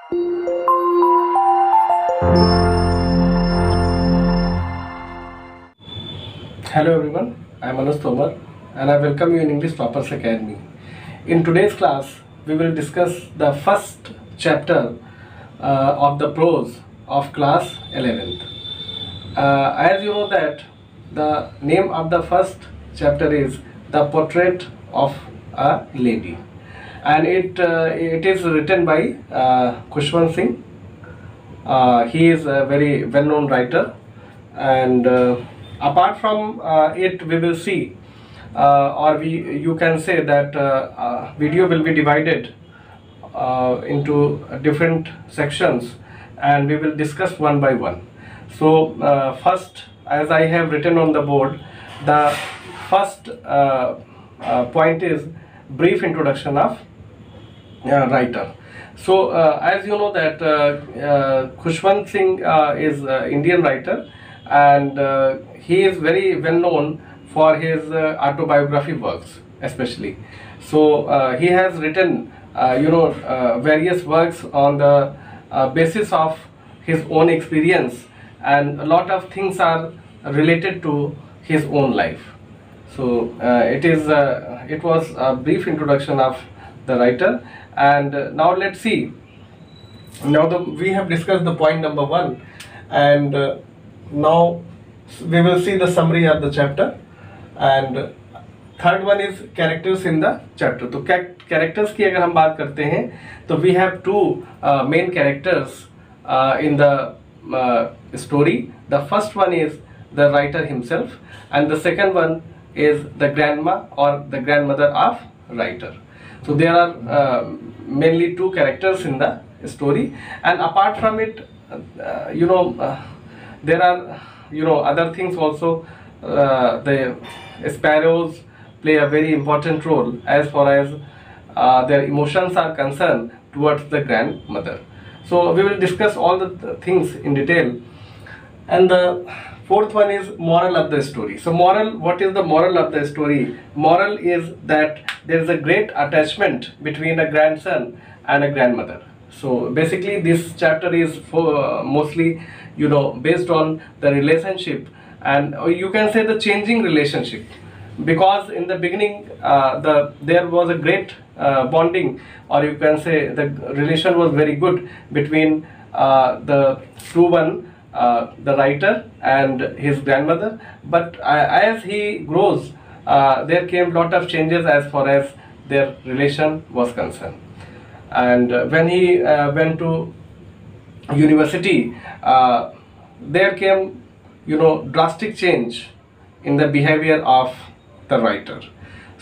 Hello everyone, I am Anuj Tomar and I welcome you in English Toppers Academy. In today's class, we will discuss the first chapter of the prose of class 11th. As you know that the name of the first chapter is The Portrait of a Lady, and it is written by Khushwant Singh. He is a very well-known writer, and apart from it, we will see, you can say that video will be divided into different sections, and we will discuss one by one. So first, as I have written on the board, the first point is brief introduction of writer. So as you know that Khushwant Singh is an Indian writer, and he is very well known for his autobiography works especially. So he has written various works on the basis of his own experience, and a lot of things are related to his own life. So it was a brief introduction of the writer, and now let's see. Now we have discussed the point number 1, and now we will see the summary of the chapter, and third one is characters in the chapter. तो characters की अगर हम बात करते हैं तो we have two main characters in the story. The first one is the writer himself, and the second one is the grandma or the grandmother of writer. So there are mainly two characters in the story, and apart from it, there are other things also. The sparrows play a very important role as far as their emotions are concerned towards the grandmother. So we will discuss all the things in detail. And the fourth one is moral of the story. So moral, what is the moral of the story? Moral is that there is a great attachment between a grandson and a grandmother. So basically this chapter is mostly based on the relationship, and you can say the changing relationship, because in the beginning there was a great bonding, or you can say the relation was very good between the writer and his grandmother. But as he grows, there came lot of changes as far as their relation was concerned. And when he went to university, there came drastic change in the behavior of the writer.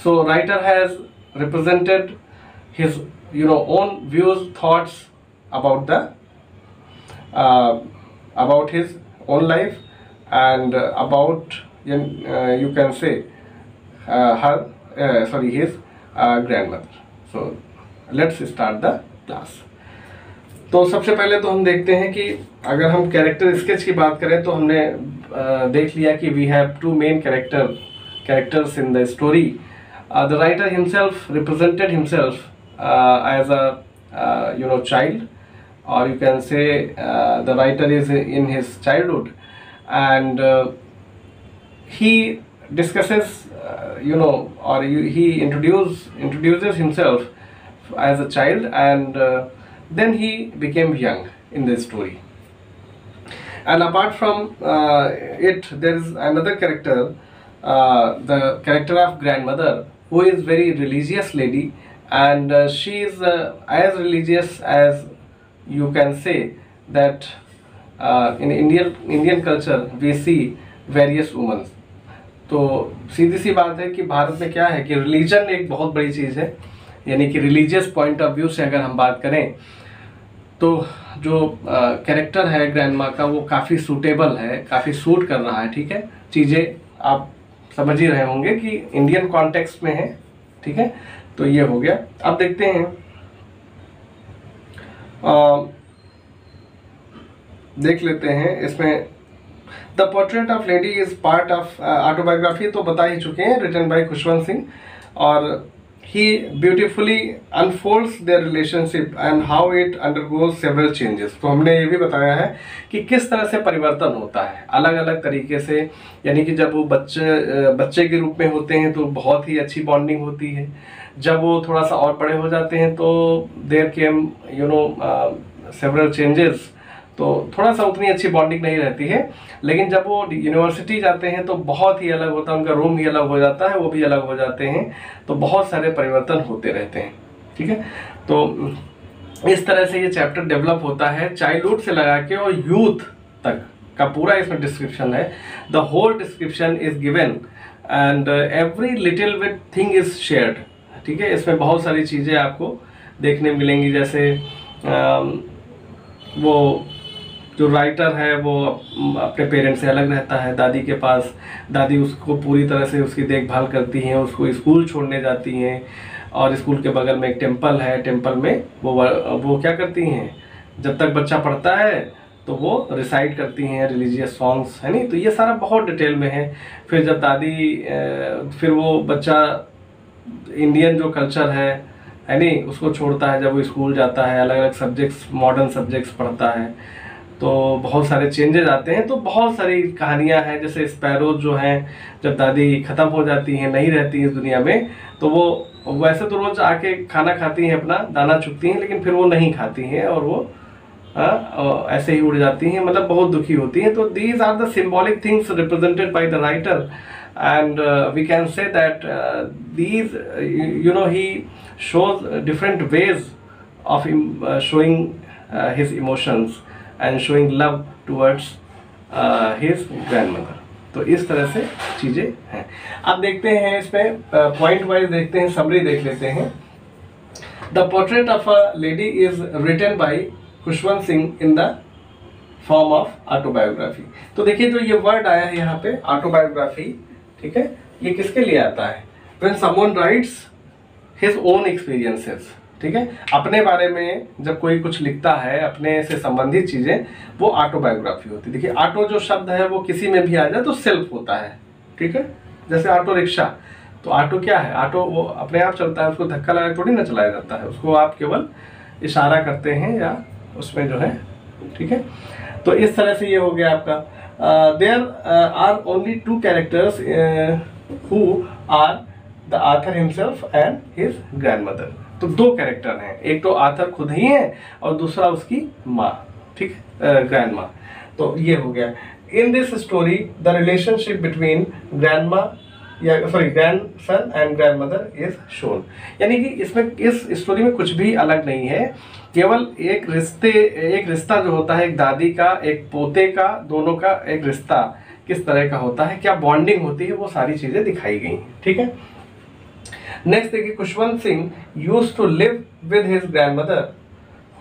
So writer has represented his own views, thoughts about the about his own life, and about you can say his grandmother. So let's start the class. तो सबसे पहले तो हम देखते हैं कि अगर हम कैरेक्टर स्केच की बात करें तो हमने देख लिया कि we have two main characters in the story. The writer himself represented himself as a child, or you can say the writer is in his childhood, and he discusses he introduces himself as a child, and then he became young in the story. And apart from it, there is another character, the character of grandmother, who is very religious lady, and she is as religious as you can say that in Indian culture we see various women. तो सीधी सी बात है कि भारत में क्या है कि religion एक बहुत बड़ी चीज़ है, यानी कि रिलीजियस पॉइंट ऑफ व्यू से अगर हम बात करें तो जो कैरेक्टर है ग्रैंडमा का वो काफ़ी सूटेबल है, काफ़ी सूट कर रहा है. ठीक है, चीज़ें आप समझ ही रहे होंगे कि इंडियन कॉन्टेक्स्ट में है. ठीक है, तो ये हो गया. अब देखते हैं, देख लेते हैं इसमें the portrait of lady is part of autobiography, तो बता ही चुके हैं, रिटन बाय खुशवंत सिंह. और he beautifully unfolds their relationship and how it undergoes several changes। तो हमने ये भी बताया है कि किस तरह से परिवर्तन होता है अलग अलग तरीके से, यानी कि जब वो बच्चे के रूप में होते हैं तो बहुत ही अच्छी बॉन्डिंग होती है, जब वो थोड़ा सा और बड़े हो जाते हैं तो देयर केम सेवरल चेंजेस, तो थोड़ा सा उतनी अच्छी बॉन्डिंग नहीं रहती है। लेकिन जब वो यूनिवर्सिटी जाते हैं तो बहुत ही अलग होता है, उनका रूम ही अलग हो जाता है, वो भी अलग हो जाते हैं, तो बहुत सारे परिवर्तन होते रहते हैं। ठीक है, तो इस तरह से ये चैप्टर डेवलप होता है, चाइल्डहुड से लगा के और यूथ तक का पूरा इसमें डिस्क्रिप्शन है। The whole description is given and every little bit thing is shared. ठीक है, इसमें बहुत सारी चीज़ें आपको देखने मिलेंगी, जैसे वो जो राइटर है वो अपने पेरेंट्स से अलग रहता है, दादी के पास, दादी उसको पूरी तरह से उसकी देखभाल करती हैं, उसको स्कूल छोड़ने जाती हैं, और स्कूल के बगल में एक टेम्पल है, टेम्पल में वो क्या करती हैं, जब तक बच्चा पढ़ता है तो वो रिसाइट करती हैं रिलीजियस सॉन्ग्स, है नहीं। तो ये सारा बहुत डिटेल में है। फिर जब दादी फिर वो बच्चा इंडियन जो कल्चर है नहीं, उसको छोड़ता है, जब वो स्कूल जाता है, अलग अलग सब्जेक्ट्स, मॉडर्न सब्जेक्ट्स पढ़ता है, तो बहुत सारे चेंजेस आते हैं। तो बहुत सारी कहानियां हैं, जैसे स्पैरोज जो हैं, जब दादी ख़त्म हो जाती हैं, नहीं रहती हैं इस दुनिया में, तो वो वैसे तो रोज़ आके खाना खाती हैं, अपना दाना चुगती हैं, लेकिन फिर वो नहीं खाती हैं और वो ऐसे ही उड़ जाती हैं, मतलब बहुत दुखी होती हैं। तो these are the symbolic things represented by the writer, and we can say that these he shows different ways of showing his emotions and showing love towards his grandmother। तो इस तरह से चीज़ें हैं। अब देखते हैं इसमें पॉइंट वाइज देखते हैं, समरी देख लेते हैं। The portrait of a lady is written by Khushwant Singh in the form of autobiography. तो देखिए जो ये वर्ड आया है यहाँ पे ऑटोबायोग्राफी, ठीक है, ये किसके लिए आता है? When someone writes his own experiences, ठीक है, अपने बारे में जब कोई कुछ लिखता है, अपने से संबंधित चीजें, वो ऑटोबायोग्राफी होती है। देखिए ऑटो जो शब्द है वो किसी में भी आ जाए तो सेल्फ होता है, ठीक है, जैसे ऑटो रिक्शा, तो ऑटो क्या है? ऑटो वो अपने आप चलता है, उसको धक्का लगा थोड़ी ना चलाया जाता है, उसको आप केवल इशारा करते हैं या उसमें जो है, ठीक है। तो इस तरह से ये हो गया आपका। There are only two characters who are the author himself and his grandmother। तो दो कैरेक्टर हैं, एक तो आथर खुद ही है और दूसरा उसकी माँ, ठीक, ग्रैंड माँ। तो ये हो गया। In this story the relationship between grandson and grandmother is shown. यानी कि इसमें इस स्टोरी में कुछ भी अलग नहीं है, केवल एक रिश्ता जो होता है, एक दादी का, एक पोते का, दोनों का एक रिश्ता किस तरह का होता है, क्या बॉन्डिंग होती है, वो सारी चीजें दिखाई गई हैं, ठीक है। नेक्स्ट देखिए, Khushwant Singh used to live with his grandmother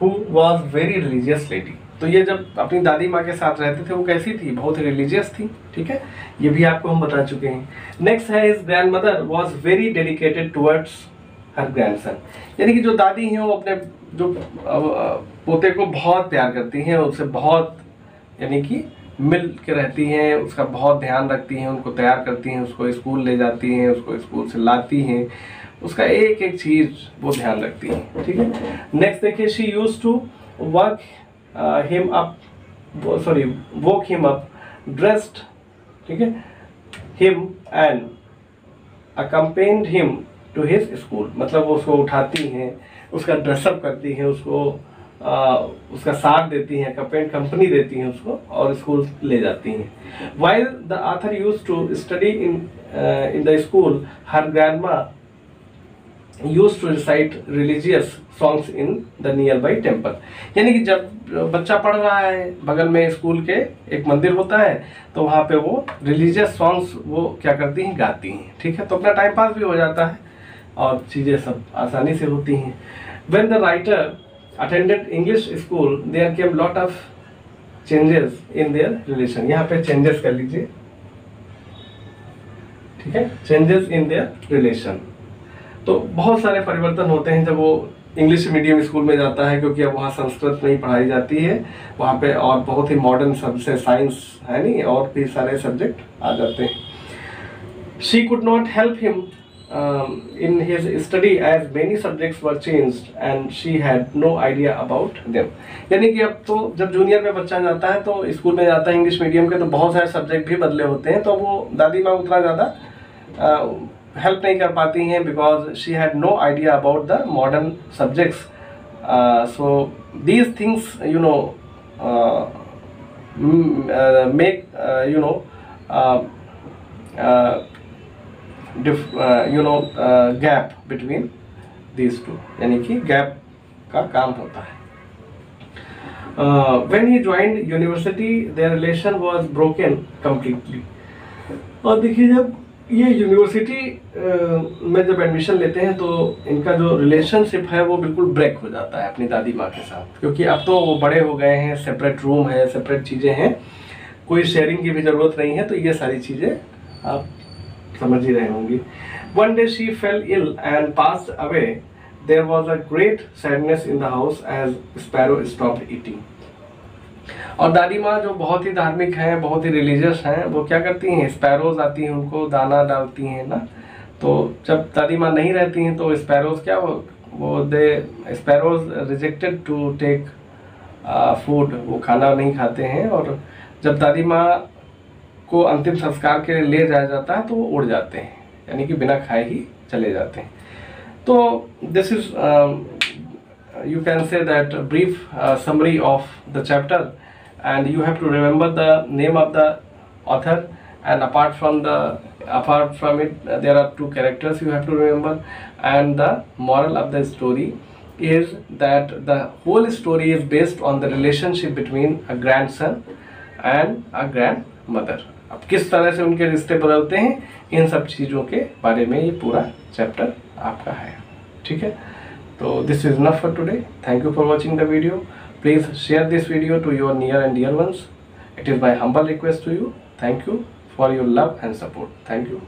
who was very religious lady. तो ये जब अपनी दादी माँ के साथ रहते थे, वो कैसी थी? बहुत ही रिलीजियस थी, ठीक है, ये भी आपको हम बता चुके हैं। नेक्स्ट है, his grandmother was very dedicated towards her grandson. यानी कि जो दादी हैं वो अपने जो पोते को बहुत प्यार करती हैं, उससे बहुत यानी कि मिल के रहती हैं, उसका बहुत ध्यान रखती हैं, उनको तैयार करती हैं, उसको स्कूल ले जाती हैं, उसको स्कूल से लाती हैं, उसका एक एक चीज़ वो ध्यान रखती हैं, ठीक है। नेक्स्ट देखिए, she used to work him up, sorry woke him up dressed, ठीक है, him and accompanied him to his school. मतलब वो उसको उठाती हैं, उसका ड्रेसअप करती हैं, उसको उसका साथ देती हैं, कंपनी देती हैं उसको, और स्कूल ले जाती हैं। While the author used to study in the school, her grandma used to recite religious songs in the nearby temple. यानी कि जब बच्चा पढ़ रहा है, बगल में स्कूल के एक मंदिर होता है, तो वहाँ पे वो रिलीजियस सॉन्ग्स वो क्या करती हैं, गाती हैं, ठीक है। तो अपना टाइम पास भी हो जाता है और चीज़ें सब आसानी से होती हैं। When the writer attended English school, there came lot of changes in their relation। यहाँ पे changes कर लीजिए, ठीक है, changes in their relation। तो बहुत सारे परिवर्तन होते हैं जब वो इंग्लिश मीडियम स्कूल में जाता है, क्योंकि अब वहाँ संस्कृत नहीं पढ़ाई जाती है, वहाँ पे और बहुत ही मॉडर्न सबसे साइंस है नहीं, और भी सारे सब्जेक्ट आ जाते हैं। She could not help him in his study as many subjects were changed and she had no idea about them. यानी कि अब तो जब जूनियर में बच्चा जाता है तो स्कूल में जाता है इंग्लिश मीडियम के, तो बहुत सारे सब्जेक्ट भी बदले होते हैं, तो वो दादी माँ उतना ज़्यादा हेल्प नहीं कर पाती हैं because she had no idea about the modern subjects. So these things, you know, make gap between these two, यानी कि गैप का काम होता है. When he joined university, their relation was broken completely. और देखिए जब ये यूनिवर्सिटी में जब एडमिशन लेते हैं तो इनका जो रिलेशनशिप है वो बिल्कुल ब्रेक हो जाता है अपनी दादी माँ के साथ, क्योंकि अब तो वो बड़े हो गए हैं, सेपरेट रूम है, सेपरेट चीज़ें हैं, कोई शेयरिंग की भी ज़रूरत नहीं है. तो ये सारी चीज़ें आप समझ ही रहे होंगी. One day she fell ill and passed away. There was a great sadness in the house as Sparrow stopped eating. और दादी माँ जो बहुत ही धार्मिक हैं, बहुत ही रिलीजियस हैं, वो क्या करती हैं, स्पैरोज आती हैं उनको दाना डालती हैं ना. तो जब दादी माँ नहीं रहती हैं तो स्पैरोज क्या sparrows rejected to take food, वो खाना नहीं खाते हैं. और जब दादी माँ को अंतिम संस्कार के लिए ले जाया जाता है तो वो उड़ जाते हैं, यानी कि बिना खाए ही चले जाते हैं. तो this is you can say that brief summary of the chapter, and you have to remember the name of the author, and apart from it there are two characters you have to remember, and the moral of the story is that the whole story is based on the relationship between a grandson and a grandmother. अब किस तरह से उनके रिश्ते बदलते हैं, इन सब चीज़ों के बारे में ये पूरा चैप्टर आपका है. ठीक है, so this is enough for today. Thank you for watching the video. Please share this video to your near and dear ones. It is my humble request to you. Thank you for your love and support. Thank you.